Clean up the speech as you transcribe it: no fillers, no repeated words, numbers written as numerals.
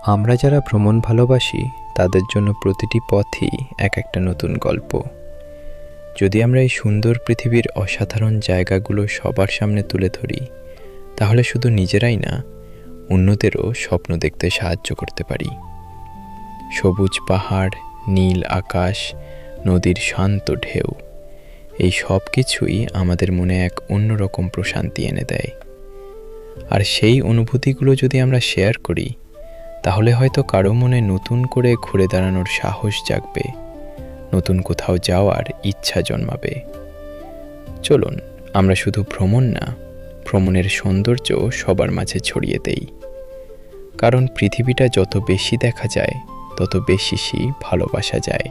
আমরা যারা ভ্রমণ ভালোবাসি তাদের জন্য প্রতিটি পথই এক একটা নতুন গল্প। যদি আমরা এই সুন্দর পৃথিবীর অসাধারণ জায়গাগুলো সবার সামনে তুলে ধরি, তাহলে শুধু নিজেরাই না, অন্যদেরও স্বপ্ন দেখতে সাহায্য করতে পারি। সবুজ পাহাড়, নীল আকাশ, নদীর শান্ত ঢেউ, এই সব কিছুই আমাদের মনে এক অন্যরকম প্রশান্তি এনে দেয়। আর সেই অনুভূতিগুলো যদি আমরা শেয়ার করি, তাহলে হয়তো কারো মনে নতুন করে ঘুরে দাঁড়ানোর সাহস জাগবে, নতুন কোথাও যাওয়ার ইচ্ছা জন্মাবে। চলুন আমরা শুধু ভ্রমণ না, ভ্রমণের সৌন্দর্য সবার মাঝে ছড়িয়ে দেই। কারণ পৃথিবীটা যত বেশি দেখা যায়, তত বেশি ভালোবাসা যায়।